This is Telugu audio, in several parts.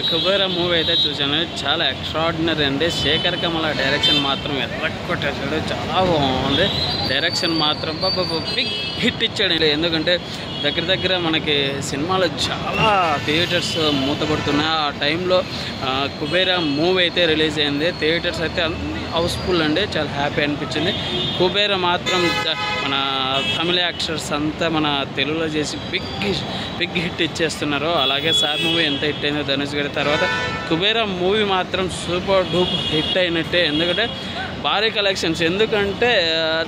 కుబేరా మూవీ అయితే చూశాను. చాలా ఎక్స్ట్రాడినరీ అండి. శేఖర్ కమల డైరెక్షన్ మాత్రం ఎర్రగొట్టేసాడు. చాలా బాగుంది డైరెక్షన్ మాత్రం. బిగ్ హిట్ ఇచ్చాడు. ఎందుకంటే దగ్గర మనకి సినిమాలు చాలా థియేటర్స్ మూతపడుతున్నాయి. ఆ టైంలో కుబేరా మూవీ అయితే రిలీజ్ అయింది. థియేటర్స్ అయితే హౌస్ఫుల్ అండి. చాలా హ్యాపీ అనిపించింది. కుబేరా మాత్రం మన తమిళ యాక్టర్స్ అంతా మన తెలుగులో చేసి బిగ్ హిట్ ఇచ్చేస్తున్నారు. అలాగే సార్ మూవీ ఎంత హిట్ అయిందో ధనుష్ గారి తర్వాత కుబేరా మూవీ మాత్రం సూపర్ డూప్ హిట్ అయినట్టే. ఎందుకంటే భారీ కలెక్షన్స్. ఎందుకంటే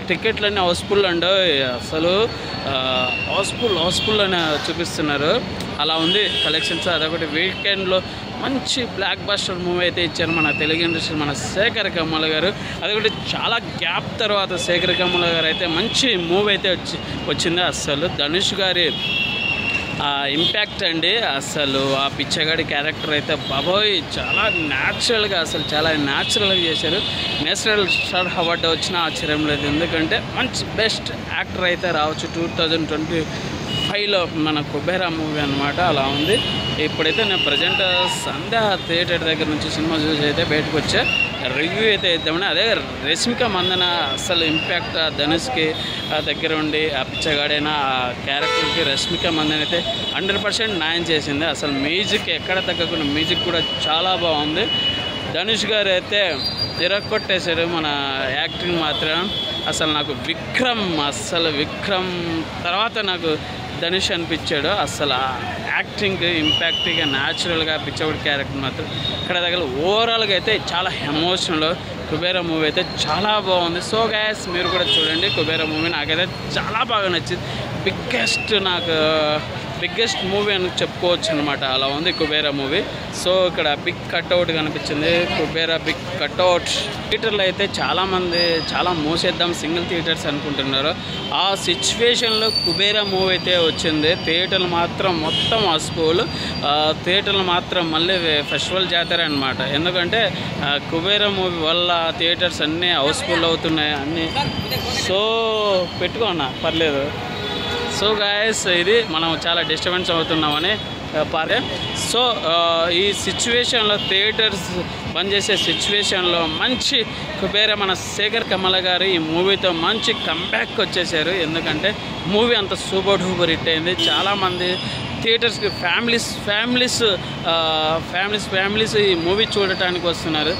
టికెట్లన్నీ హౌస్ఫుల్ అండి. అసలు హౌస్ఫుల్ అని చూపిస్తున్నారు. అలా ఉంది కలెక్షన్స్. అదొకటి వీకెండ్లో మంచి బ్లాక్ బస్టర్ మూవీ అయితే ఇచ్చారు మన తెలుగు ఇండస్ట్రీ మన శేఖర్ కమల గారు. అదొకటి చాలా గ్యాప్ తర్వాత శేఖర్ కమల గారు అయితే మంచి మూవీ అయితే వచ్చింది. అసలు ధనుష్ గారి ఇంపాక్ట్ అండి. అసలు ఆ పిచ్చగాడి క్యారెక్టర్ అయితే బాబోయ్ చాలా న్యాచురల్గా చాలా న్యాచురల్గా చేశారు. నేషనల్ స్టార్ అవార్డు వచ్చినా ఆశ్చర్యం లేదు. ఎందుకంటే మంచి బెస్ట్ యాక్టర్ అయితే రావచ్చు 2025లో మన కుబేరా మూవీ అనమాట. అలా ఉంది. ఇప్పుడైతే నేను ప్రజెంట్ సంధ్యా థియేటర్ దగ్గర నుంచి సినిమా చూసి అయితే బయటకు వచ్చా. రివ్యూ అయితే ఇద్దామని. అదే రష్మిక మందన అసలు ఇంపాక్ట్ ధనుష్కి దగ్గర ఉండి ఆ పిచ్చగాడైన ఆ క్యారెక్టర్కి రష్మిక మందన అయితే 100% న్యాయం చేసింది. అసలు మ్యూజిక్ ఎక్కడ తగ్గకుండా మ్యూజిక్ కూడా చాలా బాగుంది. ధనుష్ గారు అయితే తిరగొట్టేశారు మన యాక్టింగ్ మాత్రం. అసలు నాకు విక్రమ్ తర్వాత నాకు ధనుష్ అనిపించాడు. అసలు ఆ యాక్టింగ్ ఇంపాక్ట్గా న్యాచురల్గా పిచ్చవాడి క్యారెక్టర్ మాత్రం ఇక్కడ దగ్గర ఓవరాల్గా అయితే చాలా ఎమోషనల్. కుబేరా మూవీ అయితే చాలా బాగుంది. సో గైస్ మీరు కూడా చూడండి కుబేరా మూవీ. నాకైతే చాలా బాగా నచ్చింది. బిగ్గెస్ట్ మూవీ అని చెప్పుకోవచ్చు అనమాట. అలా ఉంది కుబేరా మూవీ. సో ఇక్కడ బిగ్ కట్అవుట్ కనిపించింది. Kubera big cutout. థియేటర్లో అయితే చాలామంది చాలా మూసేద్దాం సింగిల్ థియేటర్స్ అనుకుంటున్నారు. ఆ సిచ్యువేషన్లో కుబేరా మూవీ అయితే వచ్చింది. థియేటర్లు మాత్రం మొత్తం హౌస్ఫుల్. థియేటర్లు మాత్రం మళ్ళీ ఫెస్టివల్ జాతర అనమాట. ఎందుకంటే కుబేరా మూవీ వల్ల థియేటర్స్ అన్నీ హౌస్ఫుల్ అవుతున్నాయి అన్నీ. సో పెట్టుకోన్నా పర్లేదు. సో గాయస్ ఇది మనం చాలా డిస్టర్బెన్స్ అవుతున్నామని పారే. సో ఈ సిచ్యువేషన్లో థియేటర్స్ బంద్ చేసే సిచ్యువేషన్లో మంచి కుబేరా మన శేఖర్ కమల గారు ఈ మూవీతో మంచి కంబ్యాక్ వచ్చేసారు. ఎందుకంటే మూవీ అంత సూపర్ డూపర్ హిట్ అయింది. చాలామంది థియేటర్స్కి ఫ్యామిలీస్ ఈ మూవీ చూడటానికి వస్తున్నారు.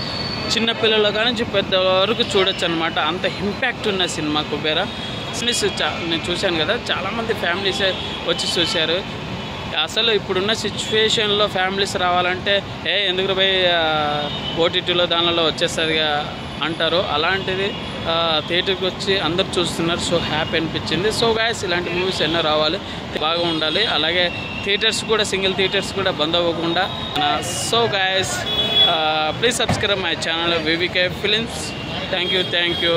చిన్నపిల్లల కానీ పెద్ద వరకు చూడొచ్చు అనమాట. అంత ఇంపాక్ట్ ఉన్న సినిమా కుబేరా. నేను చూశాను కదా, చాలామంది ఫ్యామిలీసే వచ్చి చూశారు. అసలు ఇప్పుడున్న సిచ్యువేషన్లో ఫ్యామిలీస్ రావాలంటే ఎందుకు పోయి ఓటీటీలో దానిలో వచ్చేసరిగా అంటారు. అలాంటిది థియేటర్కి వచ్చి అందరు చూస్తున్నారు. సో హ్యాపీ అనిపించింది. సో గాయస్ ఇలాంటి మూవీస్ ఎన్నో రావాలి, బాగా ఉండాలి. అలాగే థియేటర్స్ కూడా సింగిల్ థియేటర్స్ కూడా బంద్ అవ్వకుండా. So guys please subscribe my channel VVK films. Thank you.